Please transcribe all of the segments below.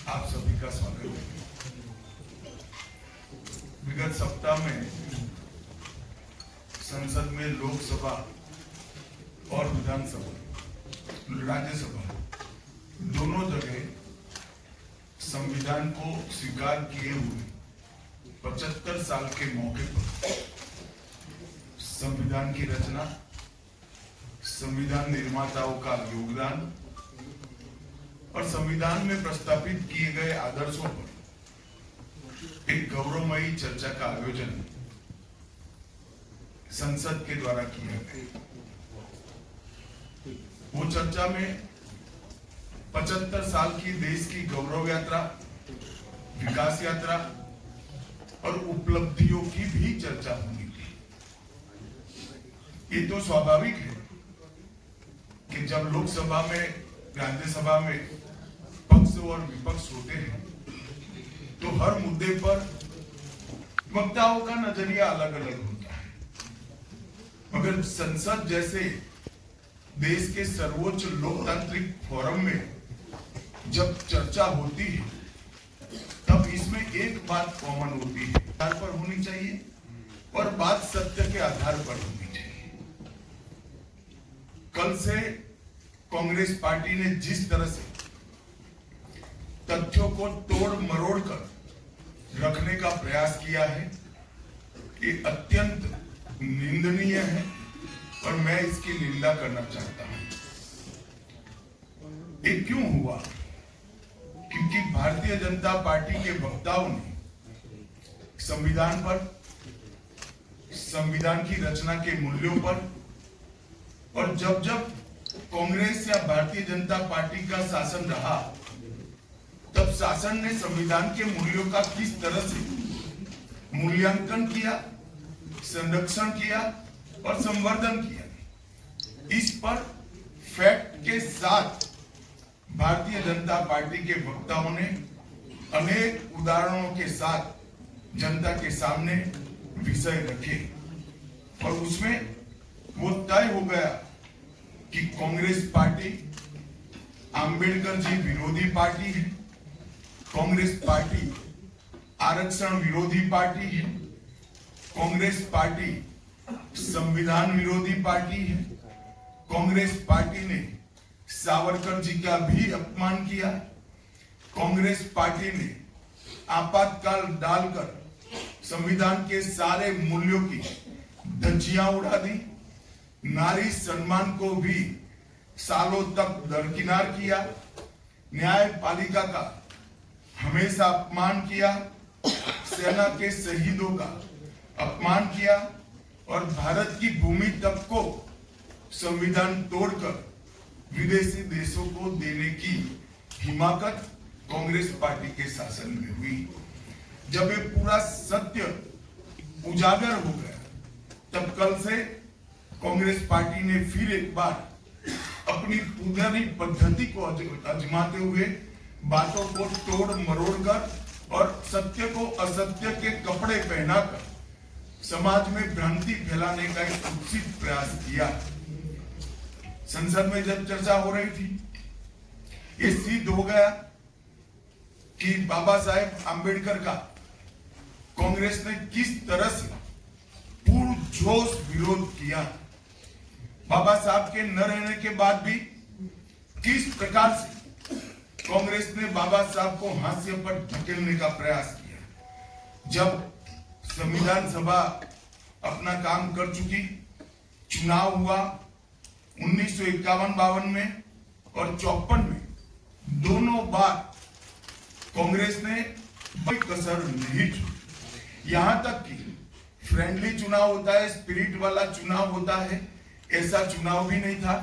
आप सभी का स्वागत है। विगत सप्ताह में संसद में लोकसभा और विधानसभा, राज्यसभा दोनों जगह संविधान को स्वीकार किए हुए 75 साल के मौके पर संविधान की रचना, संविधान निर्माताओं का योगदान और संविधान में प्रस्तावित किए गए आदर्शों पर एक गौरवमयी चर्चा का आयोजन संसद के द्वारा किया गया। वो चर्चा में 75 साल की देश की गौरव यात्रा, विकास यात्रा और उपलब्धियों की भी चर्चा होनी थी। ये तो स्वाभाविक है कि जब लोकसभा में, राज्यसभा में पक्ष और विपक्ष होते हैं तो हर मुद्दे पर वक्ताओं का नजरिया अलग अलग होता है, मगर संसद जैसे देश के सर्वोच्च लोकतांत्रिक फोरम में जब चर्चा होती है तब इसमें एक बात कॉमन होती है, आधार पर होनी चाहिए और बात सत्य के आधार पर होनी चाहिए। कल से कांग्रेस पार्टी ने जिस तरह से तथ्यों को तोड़ मरोड़ कर रखने का प्रयास किया है, ये अत्यंत निंदनीय है और मैं इसकी निंदा करना चाहता हूं। ये क्यों हुआ? क्योंकि भारतीय जनता पार्टी के वक्ताओं ने संविधान पर, संविधान की रचना के मूल्यों पर और जब जब कांग्रेस या भारतीय जनता पार्टी का शासन रहा तब शासन ने संविधान के मूल्यों का किस तरह से मूल्यांकन किया, संरक्षण किया और संवर्धन किया, इस पर फैक्ट के साथ भारतीय जनता पार्टी के वक्ताओं ने अनेक उदाहरणों के साथ जनता के सामने विषय रखे और उसमें वो तय हो गया कि कांग्रेस पार्टी अंबेडकर जी विरोधी पार्टी है, कांग्रेस पार्टी आरक्षण विरोधी पार्टी है, कांग्रेस पार्टी संविधान विरोधी पार्टी है, कांग्रेस पार्टी ने सावरकर जी का भी अपमान किया, कांग्रेस पार्टी ने आपातकाल डालकर संविधान के सारे मूल्यों की धज्जियां उड़ा दी, नारी सम्मान को भी सालों तक दरकिनार किया, न्यायपालिका का हमेशा अपमान किया, सेना के शहीदों का अपमान किया और भारत की भूमि तक को संविधान तोड़कर विदेशी देशों को देने की हिमाकत कांग्रेस पार्टी के शासन में हुई। जब ये पूरा सत्य उजागर हो गया तब कल से कांग्रेस पार्टी ने फिर एक बार अपनी पुरानी पद्धति को आजमाते हुए बातों को तोड़ मरोड़ कर और सत्य को असत्य के कपड़े पहनाकर समाज में भ्रांति फैलाने का एक कुत्सित प्रयास किया। संसद में जब चर्चा हो रही थी, ये सिद्ध हो गया कि बाबा साहेब आंबेडकर का कांग्रेस ने किस तरह से पुरजोश विरोध किया। बाबा साहब के न रहने के बाद भी किस प्रकार से कांग्रेस ने बाबा साहब को हाशिए पर धकेलने का प्रयास किया। जब संविधान सभा अपना काम कर चुकी, चुनाव हुआ 1951-52 में और 54 में, दोनों बार कांग्रेस ने कोई कसर नहीं छोड़ी। यहां तक कि फ्रेंडली चुनाव होता है, स्पिरिट वाला चुनाव होता है, ऐसा चुनाव भी नहीं था।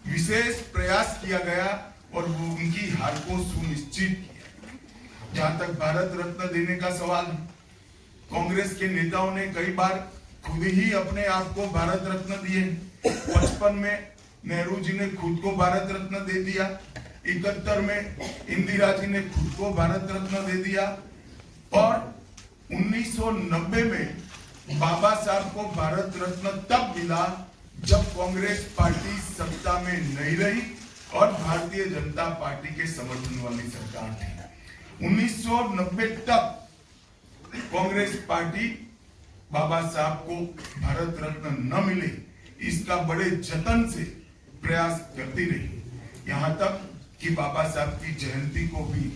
विशेष प्रयास किया गया और वो उनकी हार को सुनिश्चित किया। जहां तक भारत रत्न देने का सवाल है, कांग्रेस के नेताओं ने कई बार खुद ही अपने आप को भारत रत्न दिए। 55 में नेहरू जी ने खुद को भारत रत्न दे दिया, 71 में इंदिरा जी ने खुद को भारत रत्न दे दिया और 1990 में बाबा साहब को भारत रत्न तब मिला जब कांग्रेस पार्टी सत्ता में नहीं रही और भारतीय जनता पार्टी के समर्थन वाली सरकार थी। 1990 तक कांग्रेस पार्टी बाबा साहब को भारत रत्न न मिले इसका बड़े जतन से प्रयास करती रही, यहाँ तक कि बाबा साहब की जयंती को भी